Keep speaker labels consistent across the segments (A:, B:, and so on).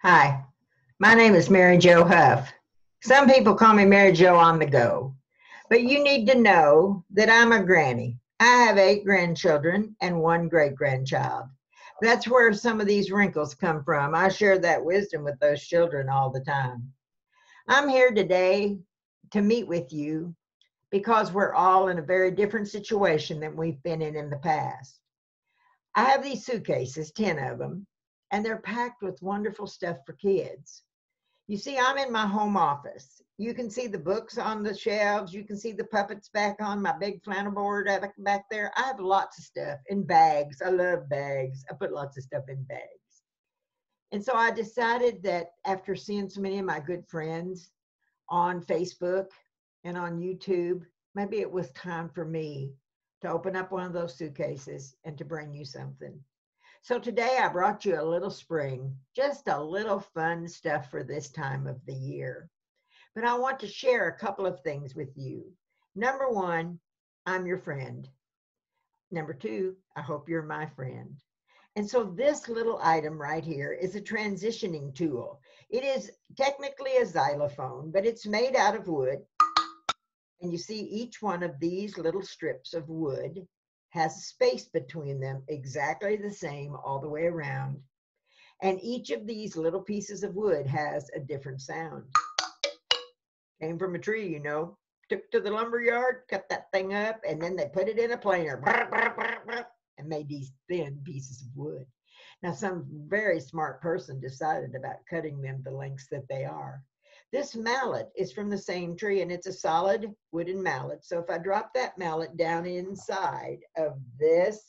A: Hi, my name is Mary Jo Huff. Some people call me Mary Jo on the go, but you need to know that I'm a granny. I have 8 grandchildren and 1 great grandchild. That's where some of these wrinkles come from. I share that wisdom with those children all the time. I'm here today to meet with you because we're all in a very different situation than we've been in the past. I have these suitcases, 10 of them, and they're packed with wonderful stuff for kids. You see, I'm in my home office. You can see the books on the shelves. You can see the puppets back on my big flannel board back there. I have lots of stuff in bags. I love bags. I put lots of stuff in bags. And so I decided that after seeing so many of my good friends on Facebook and on YouTube, maybe it was time for me to open up one of those suitcases and to bring you something. So today I brought you a little spring, just a little fun stuff for this time of the year. But I want to share a couple of things with you. Number 1, I'm your friend. Number 2, I hope you're my friend. And so this little item right here is a transitioning tool. It is technically a xylophone, but it's made out of wood. And you see each one of these little strips of wood has a space between them, exactly the same all the way around. And each of these little pieces of wood has a different sound. Came from a tree, you know. Took to the lumber yard, cut that thing up, and then they put it in a planer and made these thin pieces of wood. Now, some very smart person decided about cutting them the lengths that they are. This mallet is from the same tree, and it's a solid wooden mallet. So if I drop that mallet down inside of this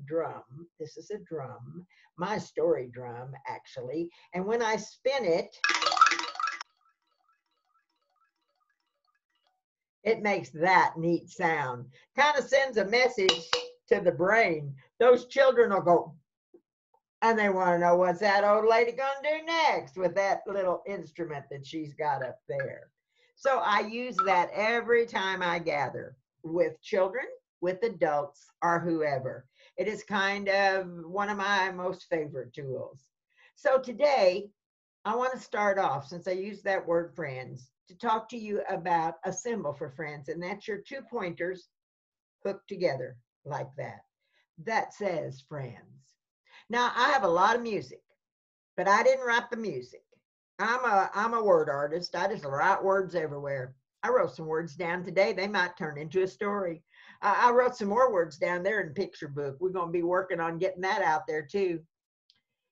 A: drum, this is a drum, my story drum, actually, and when I spin it, it makes that neat sound. Kind of sends a message to the brain. Those children will go, and they want to know what's that old lady going to do next with that little instrument that she's got up there. So I use that every time I gather with children, with adults, or whoever. It is kind of one of my most favorite tools. So today, I want to start off, since I use that word friends, to talk to you about a symbol for friends, and that's your 2 pointers hooked together like that. That says friends. Now, I have a lot of music, but I didn't write the music. I'm a word artist. I just write words everywhere. I wrote some words down today. They might turn into a story. I wrote some more words down there in the picture book. We're going to be working on getting that out there too.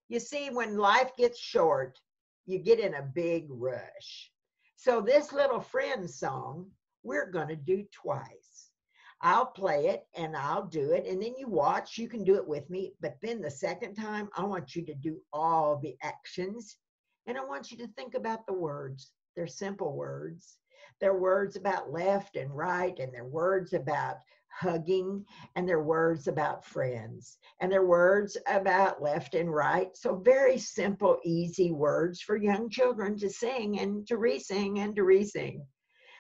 A: You see, when life gets short, you get in a big rush. So this little friend song, we're going to do twice. I'll play it and I'll do it. And then you watch, you can do it with me. But then the second time, I want you to do all the actions. And I want you to think about the words. They're simple words. They're words about left and right. And they're words about hugging. And they're words about friends. And they're words about left and right. So very simple, easy words for young children to sing and to re-sing and to re-sing.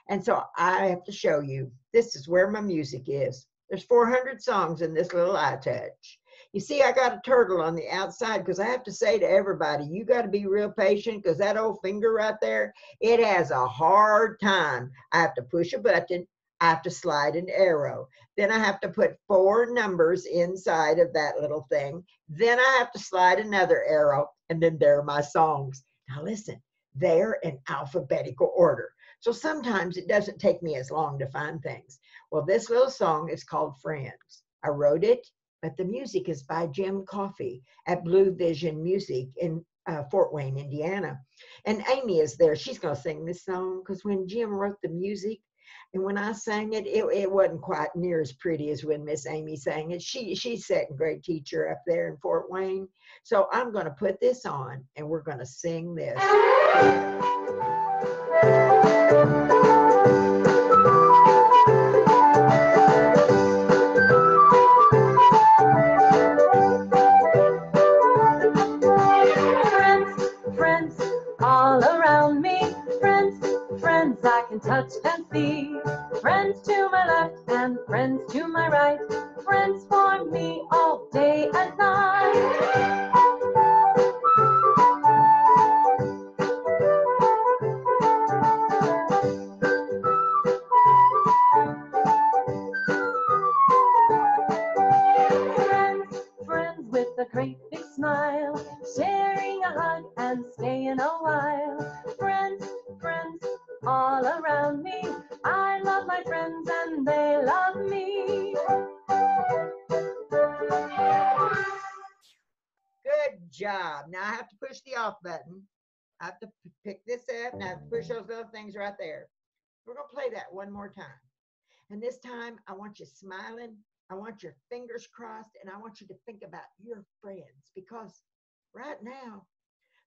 A: And so I have to show you, this is where my music is. There's 400 songs in this little iTouch. You see, I got a turtle on the outside because I have to say to everybody, you got to be real patient because that old finger right there, it has a hard time. I have to push a button. I have to slide an arrow. Then I have to put 4 numbers inside of that little thing. Then I have to slide another arrow, and then there are my songs. Now listen, they're in alphabetical order. So sometimes it doesn't take me as long to find things. Well, this little song is called Friends. I wrote it, but the music is by Jim Coffey at Blue Vision Music in Fort Wayne, Indiana. And Amy is there. She's going to sing this song because when Jim wrote the music and when I sang it, it wasn't quite near as pretty as when Miss Amy sang it. She's second grade teacher up there in Fort Wayne. So I'm going to put this on and we're going to sing this.
B: Friends all around me. Friends I can touch and see. Friends to my left and friends to my right. Friends for me all day and night. smile, sharing a hug and staying a while. Friends, friends, all around me. I love my friends and they love me.
A: Good job. Now I have to push the off button. I have to pick this up and I have to push those little things right there. We're going to play that one more time. And this time I want you smiling. I want your fingers crossed and I want you to think about your friends because right now,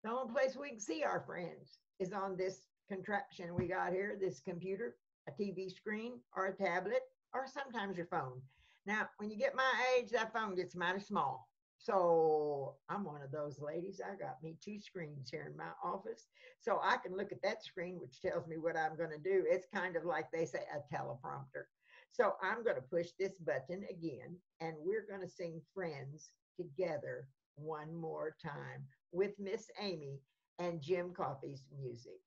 A: the only place we can see our friends is on this contraption we got here, this computer, a TV screen, or a tablet, or sometimes your phone. Now, when you get my age, that phone gets mighty small. So I'm one of those ladies. I got me 2 screens here in my office. So I can look at that screen, which tells me what I'm going to do. It's kind of like they say a teleprompter. So I'm going to push this button again, and we're going to sing Friends together one more time with Miss Amy and Jim Coffey's music.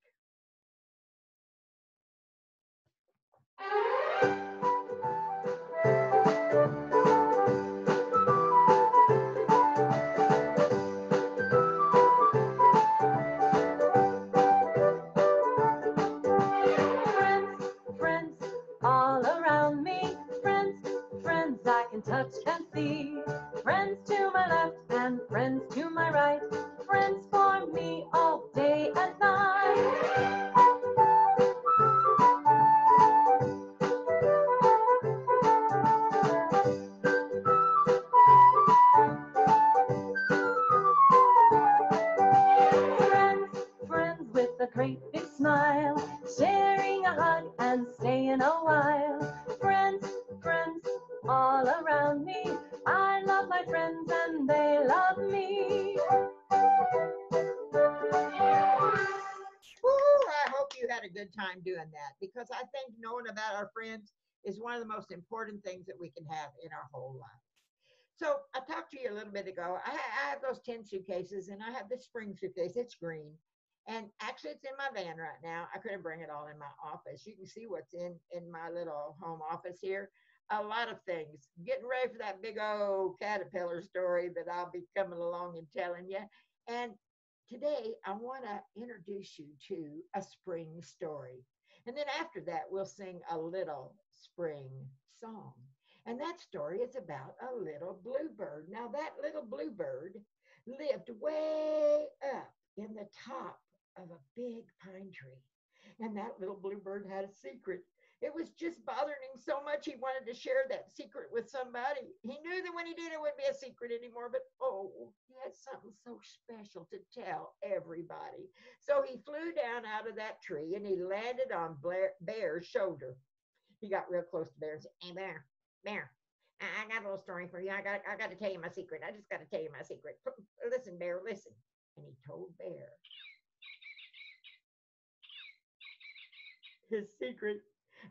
B: Touch and see. Friends to my left and friends to my right. Friends for me all day and night. Friends, friends with a great big smile, sharing a hug and staying a while. Friends, friends, all around me. I love my friends and they love me.
A: Woo, I hope you had a good time doing that because I think knowing about our friends is one of the most important things that we can have in our whole life. So I talked to you a little bit ago. I have those 10 suitcases and I have this spring suitcase. It's green. And actually it's in my van right now. I couldn't bring it all in my office. You can see what's in my little home office here. A lot of things. Getting ready for that big old caterpillar story that I'll be coming along and telling you. And today I want to introduce you to a spring story. And then after that, we'll sing a little spring song. And that story is about a little bluebird. Now, that little bluebird lived way up in the top of a big pine tree. And that little bluebird had a secret. It was just bothering him so much he wanted to share that secret with somebody. He knew that when he did, it wouldn't be a secret anymore, but oh, he had something so special to tell everybody. So he flew down out of that tree and he landed on Bear's shoulder. He got real close to Bear and said, "Hey, Bear, Bear, I got a little story for you. I got to tell you my secret. I just got to tell you my secret. Listen, Bear, listen." And he told Bear his secret.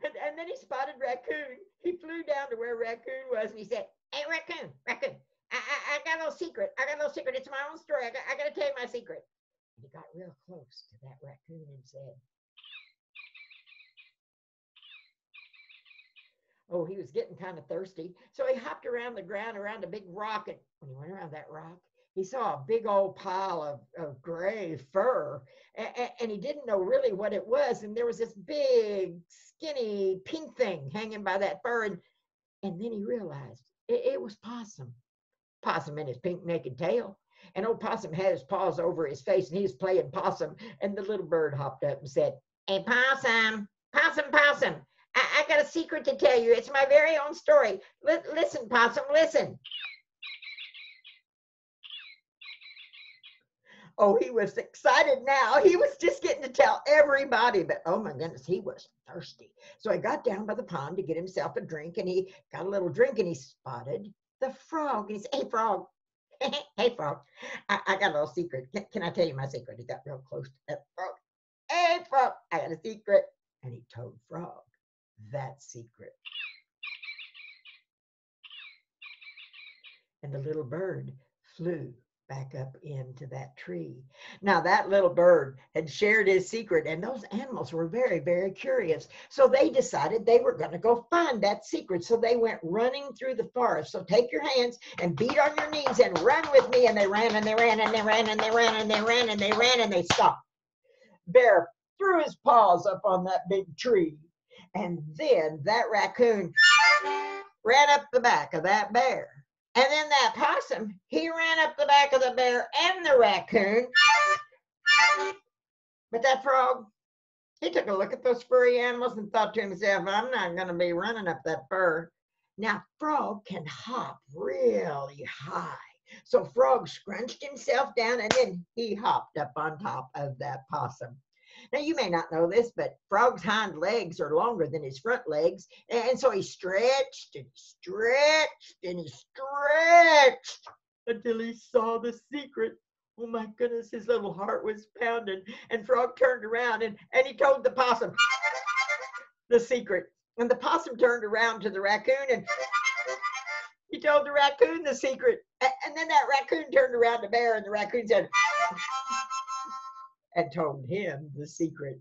A: And then he spotted Raccoon. He flew down to where Raccoon was and he said, "Hey, Raccoon, Raccoon, I got a little secret. I got a little secret. It's my own story. I got to tell you my secret." And he got real close to that raccoon and said, oh, he was getting kind of thirsty. So he hopped around the ground around a big rock. And when he went around that rock, he saw a big old pile of gray fur. And he didn't know really what it was. And there was this big, skinny, pink thing hanging by that fur. And then he realized it was Possum. Possum and his pink naked tail. And old Possum had his paws over his face and he was playing possum. And the little bird hopped up and said, "Hey, Possum, Possum, Possum. I got a secret to tell you. It's my very own story. Listen, Possum, listen." Oh, he was excited now. He was just getting to tell everybody, but oh my goodness, he was thirsty. So he got down by the pond to get himself a drink, and he got a little drink, and he spotted the frog. And he said, "Hey, frog, hey, frog, I got a little secret. Can I tell you my secret?" He got real close to that frog. "Hey, frog, I got a secret." And he told Frog that secret. And the little bird flew back up into that tree. Now, that little bird had shared his secret, and those animals were very, very curious. So they decided they were going to go find that secret. So they went running through the forest. So take your hands and beat on your knees and run with me. And they ran and they ran and they ran and they ran and they ran and they ran and they stopped. Bear threw his paws up on that big tree. And then that raccoon ran up the back of that bear. And then that possum, he ran up the back of the bear and the raccoon. But that frog, he took a look at those furry animals and thought to himself, I'm not going to be running up that fur. Now, frog can hop really high. So frog scrunched himself down and then he hopped up on top of that possum. Now, you may not know this, but frog's hind legs are longer than his front legs. And so he stretched and stretched and he stretched until he saw the secret. Oh my goodness, his little heart was pounding. And Frog turned around and he told the possum the secret. And the possum turned around to the raccoon and he told the raccoon the secret. And then that raccoon turned around to Bear and the raccoon said, and told him the secret.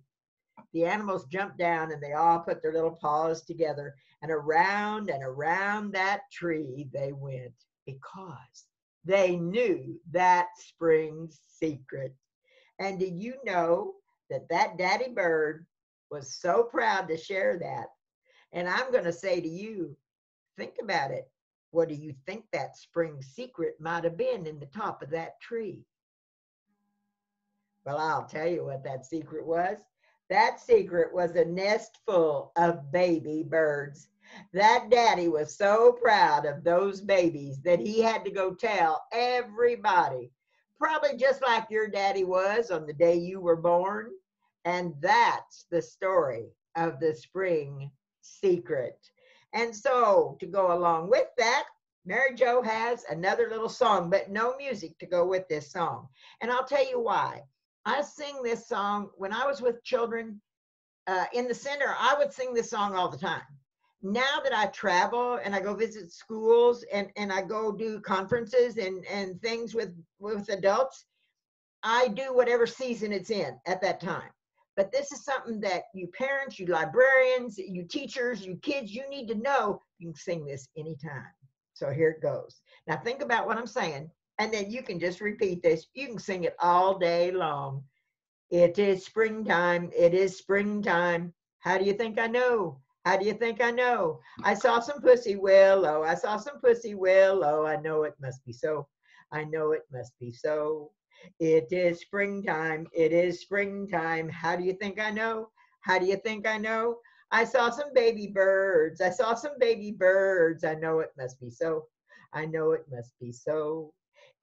A: The animals jumped down and they all put their little paws together and around that tree they went because they knew that spring's secret. And did you know that that daddy bird was so proud to share that? And I'm going to say to you, think about it. What do you think that spring secret might have been in the top of that tree? Well, I'll tell you what that secret was. That secret was a nest full of baby birds. That daddy was so proud of those babies that he had to go tell everybody, probably just like your daddy was on the day you were born. And that's the story of the spring secret. And so to go along with that, Mary Jo has another little song, but no music to go with this song. And I'll tell you why. I sing this song when I was with children in the center. I would sing this song all the time. Now that I travel and I go visit schools and I go do conferences and things with adults, I do whatever season it's in at that time. But this is something that you parents, you librarians, you teachers, you kids, you need to know. You can sing this anytime. So here it goes. Now think about what I'm saying. And then you can just repeat this. You can sing it all day long. It is springtime. It is springtime. How do you think I know? How do you think I know? I saw some pussy willow. I saw some pussy willow. I know it must be so. I know it must be so. It is springtime. It is springtime. How do you think I know? How do you think I know? I saw some baby birds. I saw some baby birds. I know it must be so. I know it must be so.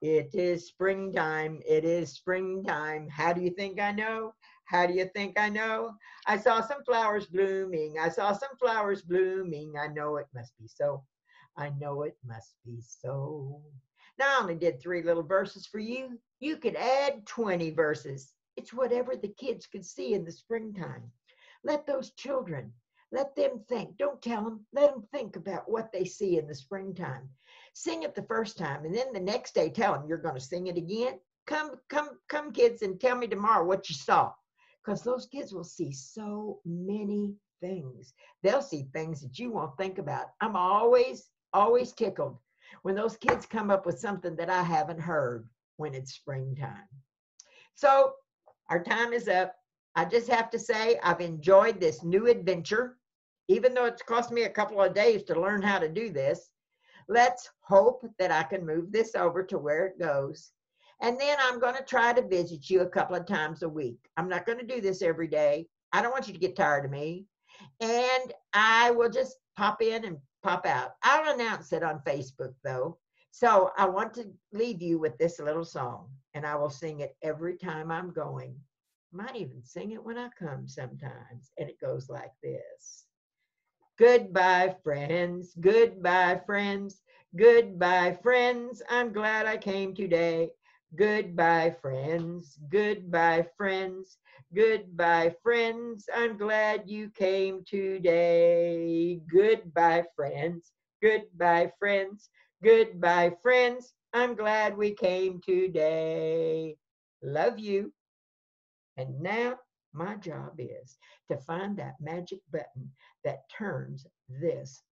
A: It is springtime. It is springtime. How do you think I know? How do you think I know? I saw some flowers blooming. I saw some flowers blooming. I know it must be so. I know it must be so. Now I only did 3 little verses for you. You could add 20 verses. It's whatever the kids could see in the springtime. Let those children, let them think. Don't tell them. Let them think about what they see in the springtime. Sing it the first time, and then the next day tell them you're going to sing it again. Come, kids, and tell me tomorrow what you saw. Because those kids will see so many things. They'll see things that you won't think about. I'm always tickled when those kids come up with something that I haven't heard when it's springtime. So our time is up. I just have to say I've enjoyed this new adventure, even though it's cost me a couple of days to learn how to do this. Let's hope that I can move this over to where it goes. And then I'm going to try to visit you a couple of times a week. I'm not going to do this every day. I don't want you to get tired of me. And I will just pop in and pop out. I'll announce it on Facebook, though. So I want to leave you with this little song, and I will sing it every time I'm going. Might even sing it when I come sometimes. And it goes like this. Goodbye, friends. Goodbye, friends. Goodbye, friends. I'm glad I came today. Goodbye, friends. Goodbye, friends. Goodbye, friends. I'm glad you came today. Goodbye, friends. Goodbye, friends. Goodbye, friends. I'm glad we came today. Love you. And now my job is to find that magic button that turns this